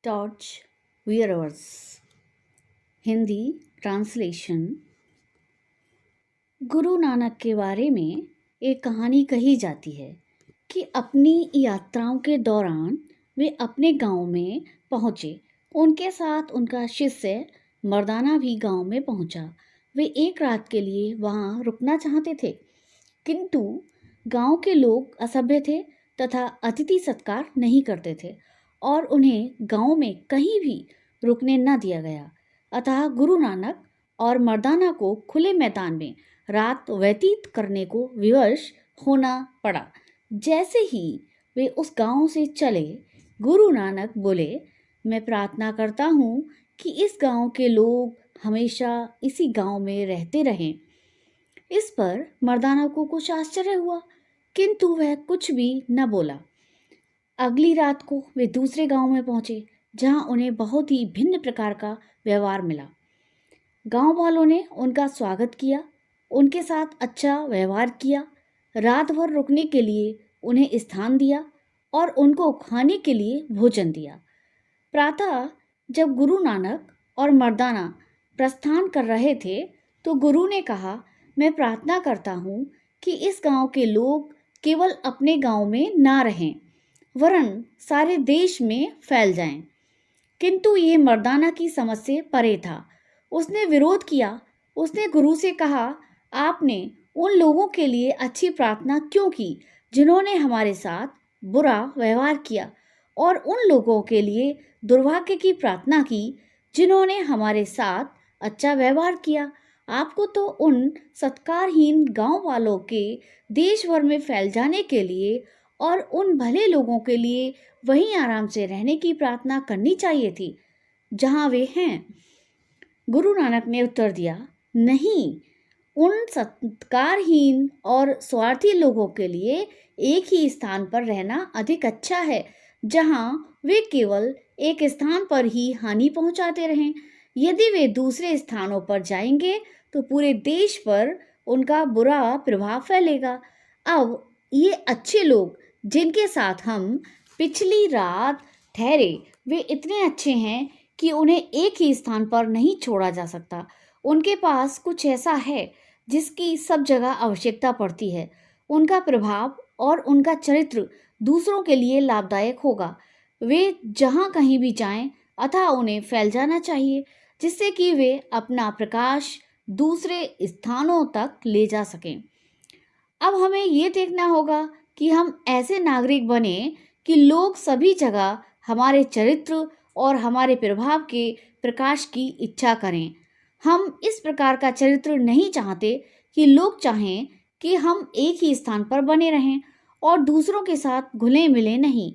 Torch वियरर्स। Hindi translation. Guru Nanak के बारे में एक कहानी कही जाती है कि अपनी यात्राओं के दौरान वे अपने गांव में पहुंचे। उनके साथ उनका शिष्य मर्दाना भी गांव में पहुंचा। वे एक रात के लिए वहां रुकना चाहते थे, किंतु गांव के लोग असभ्य थे तथा अतिथि सत्कार नहीं करते थे और उन्हें गांव में कहीं भी रुकने न दिया गया। अतः गुरु नानक और मर्दाना को खुले मैदान में रात व्यतीत करने को विवश होना पड़ा। जैसे ही वे उस गांव से चले, गुरु नानक बोले, मैं प्रार्थना करता हूँ कि इस गांव के लोग हमेशा इसी गांव में रहते रहें। इस पर मर्दाना को कुछ आश्चर्य हुआ, किंतु वह कुछ भी न बोला। अगली रात को वे दूसरे गांव में पहुंचे, जहां उन्हें बहुत ही भिन्न प्रकार का व्यवहार मिला। गांव वालों ने उनका स्वागत किया, उनके साथ अच्छा व्यवहार किया, रात भर रुकने के लिए उन्हें स्थान दिया और उनको खाने के लिए भोजन दिया। प्रातः जब गुरु नानक और मर्दाना प्रस्थान कर रहे थे, तो गुरु ने कहा, मैं प्रार्थना करता हूँ कि इस गांव के लोग केवल अपने गांव में ना रहें, वरन सारे देश में फैल जाएं। किंतु ये मर्दाना की समझ से परे था। उसने विरोध किया। उसने गुरु से कहा, आपने उन लोगों के लिए अच्छी प्रार्थना क्यों की जिन्होंने हमारे साथ बुरा व्यवहार किया, और उन लोगों के लिए दुर्भाग्य की प्रार्थना की जिन्होंने हमारे साथ अच्छा व्यवहार किया। आपको तो उन सत्कारहीन गांव वालों के देश भर में फैल जाने के लिए और उन भले लोगों के लिए वहीं आराम से रहने की प्रार्थना करनी चाहिए थी जहां वे हैं। गुरु नानक ने उत्तर दिया, नहीं, उन सत्कारहीन और स्वार्थी लोगों के लिए एक ही स्थान पर रहना अधिक अच्छा है, जहां वे केवल एक स्थान पर ही हानि पहुंचाते रहें। यदि वे दूसरे स्थानों पर जाएंगे तो पूरे देश पर उनका बुरा प्रभाव फैलेगा। अब ये अच्छे लोग जिनके साथ हम पिछली रात ठहरे, वे इतने अच्छे हैं कि उन्हें एक ही स्थान पर नहीं छोड़ा जा सकता। उनके पास कुछ ऐसा है जिसकी सब जगह आवश्यकता पड़ती है। उनका प्रभाव और उनका चरित्र दूसरों के लिए लाभदायक होगा। वे जहाँ कहीं भी जाएं, अतः उन्हें फैल जाना चाहिए, जिससे कि वे अपना प्रकाश दूसरे स्थानों तक ले जा सकें। अब हमें ये देखना होगा कि हम ऐसे नागरिक बने कि लोग सभी जगह हमारे चरित्र और हमारे प्रभाव के प्रकाश की इच्छा करें। हम इस प्रकार का चरित्र नहीं चाहते कि लोग चाहें कि हम एक ही स्थान पर बने रहें और दूसरों के साथ घुले मिले नहीं।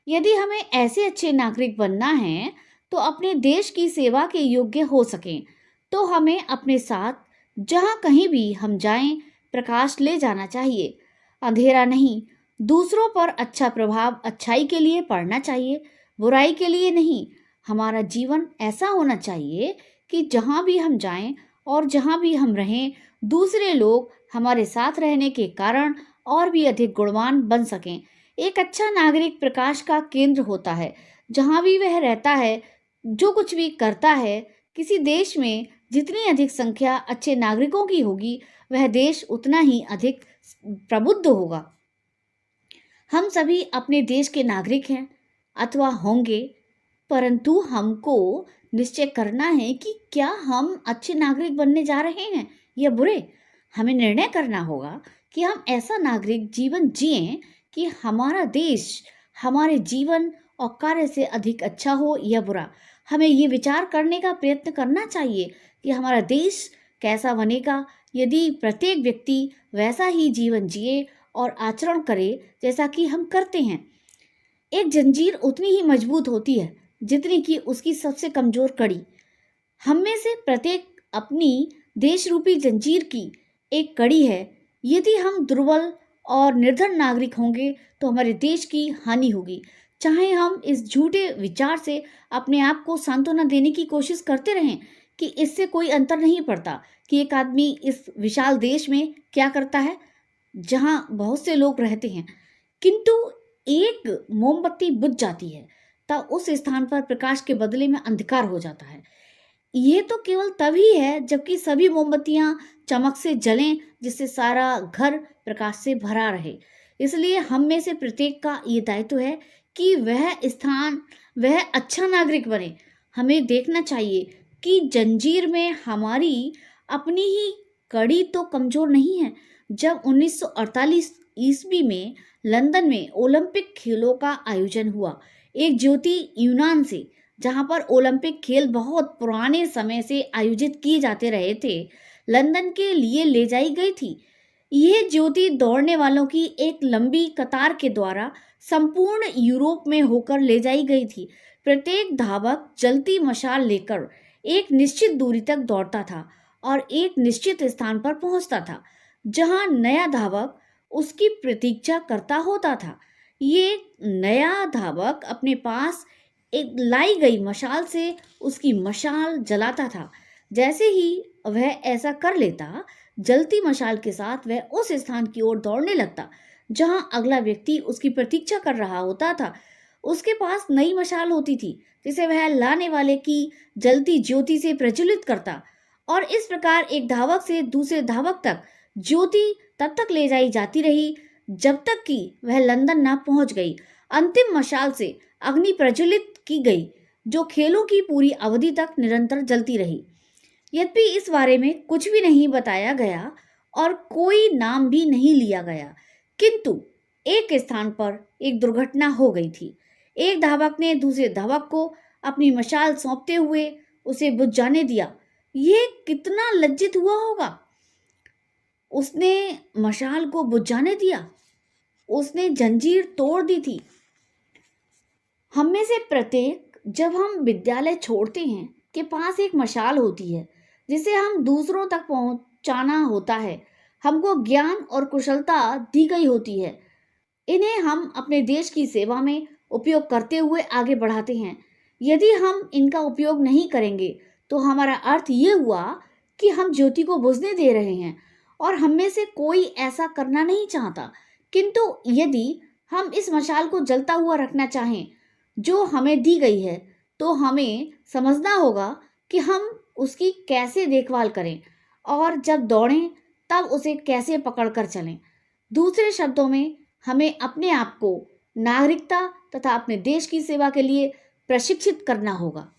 यदि हमें ऐसे अच्छे नागरिक बनना है तो अपने देश की सेवा के योग्य हो सकें, तो हमें अपने साथ जहाँ कहीं भी हम जाएं प्रकाश ले जाना चाहिए, अंधेरा नहीं। दूसरों पर अच्छा प्रभाव अच्छाई के लिए पड़ना चाहिए, बुराई के लिए नहीं। हमारा जीवन ऐसा होना चाहिए कि जहाँ भी हम जाएं और जहाँ भी हम रहें, दूसरे लोग हमारे साथ रहने के कारण और भी अधिक गुणवान बन सकें। एक अच्छा नागरिक प्रकाश का केंद्र होता है। जहाँ भी वह रहता है, जो कुछ भी करता है, किसी देश में जितनी अधिक संख्या अच्छे नागरिकों की होगी, वह देश उतना ही अधिक प्रबुद्ध होगा। हम सभी अपने देश के नागरिक हैं अथवा होंगे, परंतु हमको निश्चय करना है कि क्या हम अच्छे नागरिक बनने जा रहे हैं या बुरे। हमें निर्णय करना होगा कि हम ऐसा नागरिक जीवन जिएं कि हमारा देश हमारे जीवन और कार्य से अधिक अच्छा हो या बुरा। हमें ये विचार करने का प्रयत्न करना चाहिए कि हमारा देश कैसा बनेगा यदि प्रत्येक व्यक्ति वैसा ही जीवन जिए और आचरण करे जैसा कि हम करते हैं। एक जंजीर उतनी ही मजबूत होती है जितनी कि उसकी सबसे कमजोर कड़ी। हम में से प्रत्येक अपनी देश रूपी जंजीर की एक कड़ी है। यदि हम दुर्बल और निर्धन नागरिक होंगे तो हमारे देश की हानि होगी। चाहे हम इस झूठे विचार से अपने आप को सांत्वना देने की कोशिश करते रहें कि इससे कोई अंतर नहीं पड़ता कि एक आदमी इस विशाल देश में क्या करता है जहाँ बहुत से लोग रहते हैं, किंतु एक मोमबत्ती बुझ जाती है तब उस स्थान पर प्रकाश के बदले में अंधकार हो जाता है। ये तो केवल तभी है जबकि सभी मोमबत्तियां चमक से जलें, जिससे सारा घर प्रकाश से भरा रहे। इसलिए हम में से प्रत्येक का ये दायित्व है कि वह अच्छा नागरिक बने। हमें देखना चाहिए कि जंजीर में हमारी अपनी ही कड़ी तो कमजोर नहीं है। जब 1948 ईस्वी में लंदन में ओलंपिक खेलों का आयोजन हुआ, एक ज्योति यूनान से, जहां पर ओलंपिक खेल बहुत पुराने समय से आयोजित किए जाते रहे थे, लंदन के लिए ले जाई गई थी। यह ज्योति दौड़ने वालों की एक लंबी कतार के द्वारा संपूर्ण यूरोप में होकर ले जाई गई थी। प्रत्येक धावक जलती मशाल लेकर एक निश्चित दूरी तक दौड़ता था और एक निश्चित स्थान पर पहुंचता था, जहां नया धावक उसकी प्रतीक्षा करता होता था। ये नया धावक अपने पास एक लाई गई मशाल से उसकी मशाल जलाता था। जैसे ही वह ऐसा कर लेता, जलती मशाल के साथ वह उस स्थान की ओर दौड़ने लगता जहां अगला व्यक्ति उसकी प्रतीक्षा कर रहा होता था। उसके पास नई मशाल होती थी जिसे वह लाने वाले की जलती ज्योति से प्रज्वलित करता, और इस प्रकार एक धावक से दूसरे धावक तक ज्योति तब तक ले जाई जाती रही जब तक कि वह लंदन न पहुंच गई। अंतिम मशाल से अग्नि प्रज्वलित की गई जो खेलों की पूरी अवधि तक निरंतर जलती रही। यद्यपि इस बारे में कुछ भी नहीं बताया गया और कोई नाम भी नहीं लिया गया, किंतु एक स्थान पर एक दुर्घटना हो गई थी। एक धावक ने दूसरे धावक को अपनी मशाल सौंपते हुए उसे बुझ जाने दिया। यह कितना लज्जित हुआ होगा। उसने मशाल को बुझ जाने दिया। उसने जंजीर तोड़ दी थी। हम में से प्रत्येक, जब हम विद्यालय छोड़ते हैं, के पास एक मशाल होती है जिसे हम दूसरों तक पहुंचाना होता है। हमको ज्ञान और कुशलता दी गई होती है। इन्हें हम अपने देश की सेवा में उपयोग करते हुए आगे बढ़ाते हैं। यदि हम इनका उपयोग नहीं करेंगे तो हमारा अर्थ ये हुआ कि हम ज्योति को बुझने दे रहे हैं, और हम में से कोई ऐसा करना नहीं चाहता। किंतु यदि हम इस मशाल को जलता हुआ रखना चाहें जो हमें दी गई है, तो हमें समझना होगा कि हम उसकी कैसे देखभाल करें और जब दौड़ें तब उसे कैसे पकड़कर चलें। दूसरे शब्दों में, हमें अपने आप को नागरिकता तथा अपने देश की सेवा के लिए प्रशिक्षित करना होगा।